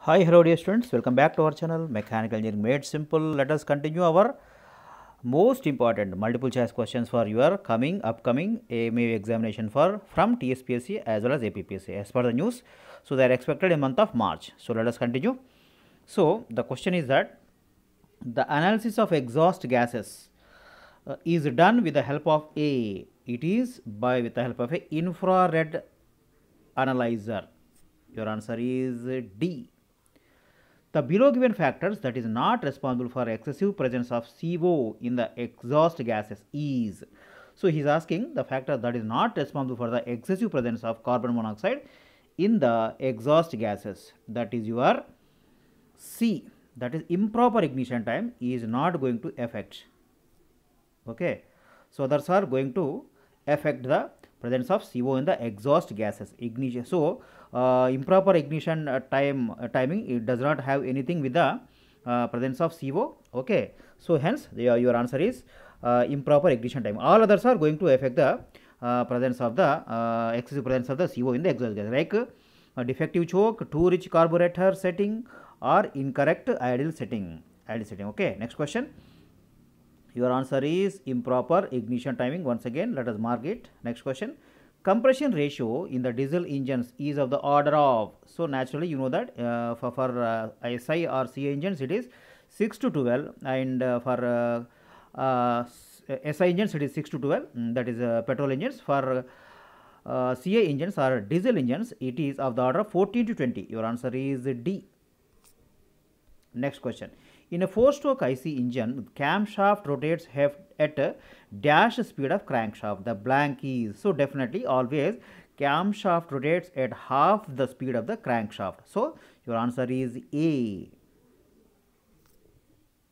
Hi, hello dear students, welcome back to our channel Mechanical Engineering Made Simple. Let us continue our most important multiple choice questions for your upcoming AMA examination from TSPSC as well as APPSC as per the news. So they are expected in month of March. So let us continue. So the question is that the analysis of exhaust gases is done with the help of A. It is with the help of a infrared analyzer. Your answer is D. The below given factors that is not responsible for excessive presence of CO in the exhaust gases is. So he is asking the factor that is not responsible for the excessive presence of carbon monoxide in the exhaust gases. That is your C. That is improper ignition time is not going to affect. Okay. So others are going to affect the presence of CO in the exhaust gases ignition. So improper ignition timing, it does not have anything with the presence of CO. Okay. So hence your answer is improper ignition time. All others are going to affect the presence of the excessive presence of the CO in the exhaust gas, like defective choke, too rich carburetor setting, or incorrect idle setting. Okay. Next question. Your answer is improper ignition timing. Once again, let us mark it. Next question. Compression ratio in the diesel engines is of the order of. So naturally, you know that for SI or CA engines it is 6 to 12, and for SI engines it is 6 to 12. That is petrol engines. For CA engines or diesel engines, it is of the order of 14 to 20. Your answer is D. Next question. In a 4-stroke IC engine, camshaft rotates at a dash speed of crankshaft. The blank is, so definitely always camshaft rotates at half the speed of the crankshaft. So your answer is A.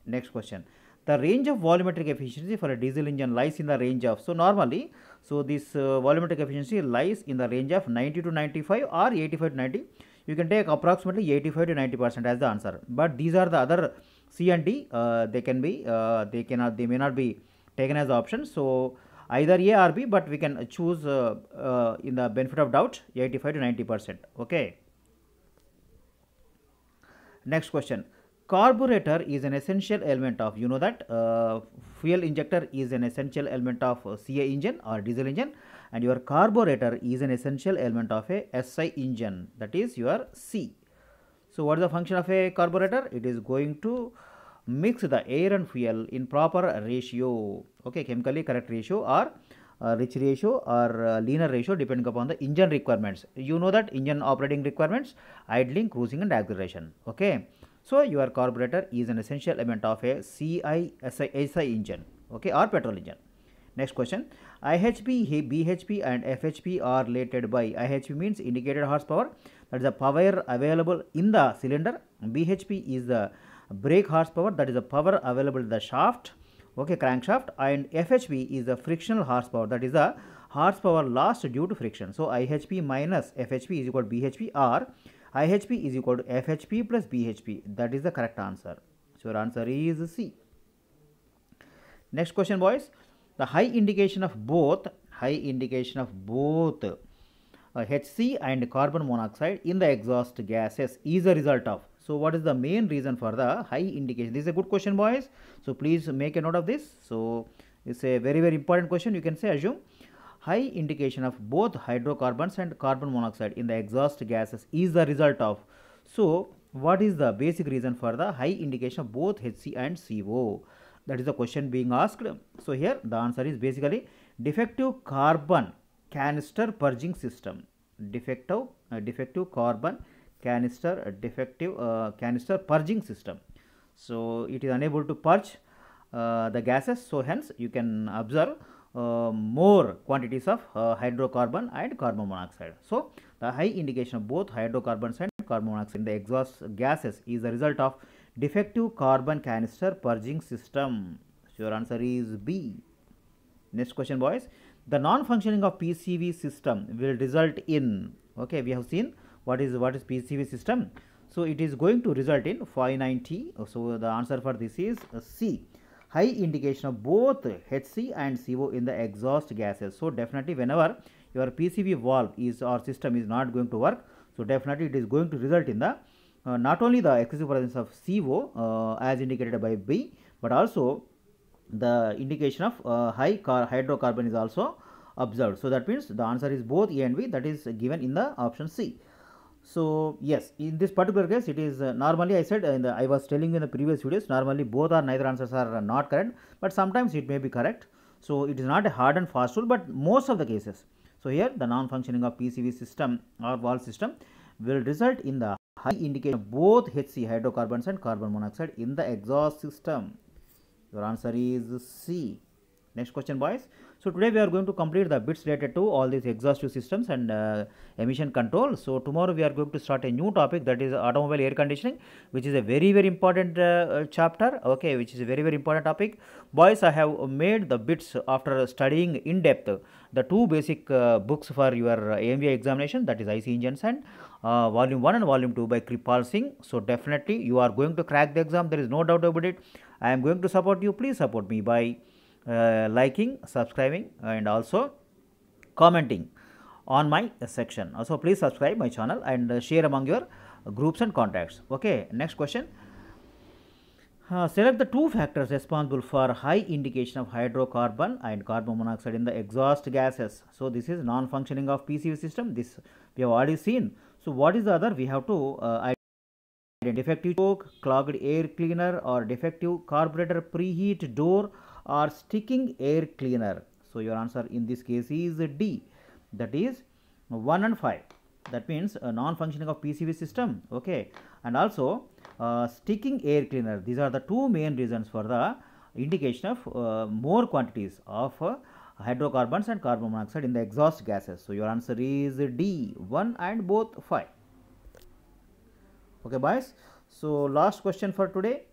Next question. The range of volumetric efficiency for a diesel engine lies in the range of, so normally, so this volumetric efficiency lies in the range of 90 to 95 or 85 to 90. You can take approximately 85 to 90% as the answer, but these are the other C and D. They may not be taken as options. So either A or B, but we can choose in the benefit of doubt 85 to 90%. Okay. Next question. Carburetor is an essential element of, you know that fuel injector is an essential element of CA engine or diesel engine, and your carburetor is an essential element of a SI engine, that is your C. So what is the function of a carburetor? It is going to mix the air and fuel in proper ratio. Okay, chemically correct ratio, or rich ratio, or linear ratio, depending upon the engine requirements. You know that engine operating requirements, idling, cruising, and acceleration. Okay. So your carburetor is an essential element of a SI engine, okay, or petrol engine. Next question. IHP, BHP, and FHP are related by. IHP means indicated horsepower, that is the power available in the cylinder. BHP is the brake horsepower, that is the power available in the shaft, okay, crankshaft. And FHP is the frictional horsepower, that is the horsepower lost due to friction. So IHP minus FHP is equal to BHP, or IHP is equal to FHP plus BHP. That is the correct answer. So your answer is C. Next question, boys. The high indication of both HC and carbon monoxide in the exhaust gases is a result of. So what is the main reason for the high indication? This is a good question, boys. So please make a note of this. So it's a very, very important question. You can say, assume high indication of both hydrocarbons and carbon monoxide in the exhaust gases is the result of. So what is the basic reason for the high indication of both HC and CO? That is the question being asked. So here the answer is basically defective carbon canister purging system. Defective carbon canister canister purging system. So it is unable to purge the gases. So hence you can observe more quantities of hydrocarbon and carbon monoxide. So the high indication of both hydrocarbons and carbon monoxide in the exhaust gases is the result of defective carbon canister purging system. So your answer is B. Next question, boys. The non-functioning of PCV system will result in, okay, we have seen what is PCV system. So it is going to result in 590. So the answer for this is C. High indication of both HC and CO in the exhaust gases. So definitely whenever your PCV valve is or system is not going to work, so definitely it is going to result in the not only the excessive presence of CO as indicated by B, but also the indication of high hydrocarbon is also observed. So that means the answer is both A and B, that is given in the option C. So yes, in this particular case it is normally I said I was telling you in the previous videos, normally both or neither answers are not correct, but sometimes it may be correct. So it is not a hard and fast rule, but most of the cases. So here the non-functioning of PCV system or valve system will result in the high indication of both HC hydrocarbons and carbon monoxide in the exhaust system. Your answer is C. Next question, boys. So today we are going to complete the bits related to all these exhaustive systems and emission control. So tomorrow we are going to start a new topic, that is automobile air conditioning, which is a very important chapter. Okay, which is a very important topic. Boys, I have made the bits after studying in depth the two basic books for your AMVA examination, that is IC Engines and volume 1 and volume 2 by Kripal Singh. So definitely you are going to crack the exam, there is no doubt about it. I am going to support you. Please support me by liking, subscribing and also commenting on my section. Also please subscribe my channel and share among your groups and contacts. Okay, next question. Select the two factors responsible for high indication of hydrocarbon and carbon monoxide in the exhaust gases. So this is non-functioning of PCV system. This we have already seen. So what is the other? We have to identify defective choke, clogged air cleaner, or defective carburetor preheat door, or sticking air cleaner. So your answer in this case is D, that is 1 and 5. That means non-functioning of PCV system. Okay, and also sticking air cleaner. These are the two main reasons for the indication of more quantities of hydrocarbons and carbon monoxide in the exhaust gases. So your answer is D, 1 and both 5. Okay, boys. So last question for today.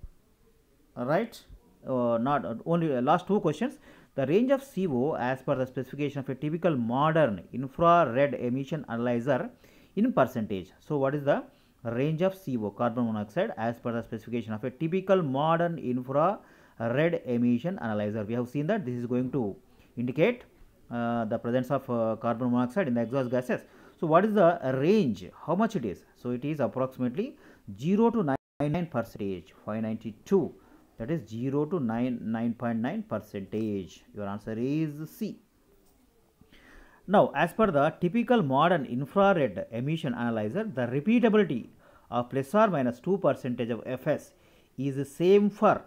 Right. Not only last two questions. The range of CO as per the specification of a typical modern infrared emission analyzer in percentage. So what is the range of CO, carbon monoxide, as per the specification of a typical modern infrared emission analyzer? We have seen that this is going to indicate the presence of carbon monoxide in the exhaust gases. So what is the range? How much it is? So it is approximately 0 to 99%, 592. That is 0 to 9.9%. Your answer is C. Now, as per the typical modern infrared emission analyzer, the repeatability of plus or minus 2% of Fs is same for.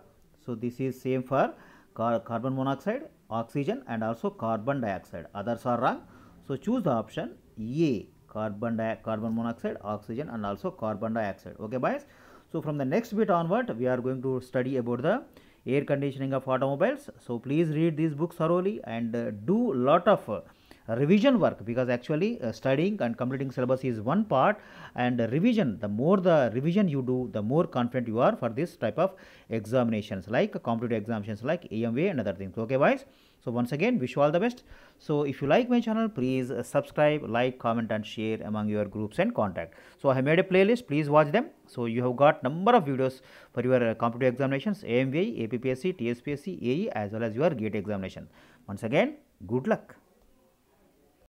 So this is same for carbon monoxide, oxygen, and also carbon dioxide. Others are wrong. So choose the option A, carbon monoxide, oxygen, and also carbon dioxide. Okay, boys. So from the next bit onward, we are going to study about the air conditioning of automobiles. So please read these books thoroughly and do lot of revision work, because actually studying and completing syllabus is one part, and revision, the more the revision you do, the more confident you are for this type of examinations like competitive examinations like AMVA and other things. Okay, boys. So once again, wish you all the best. So if you like my channel, please subscribe, like, comment and share among your groups and contact. So I have made a playlist, please watch them. So you have got number of videos for your competitive examinations, AMVA, APPSC, TSPSC, AE, as well as your GATE examination. Once again, good luck.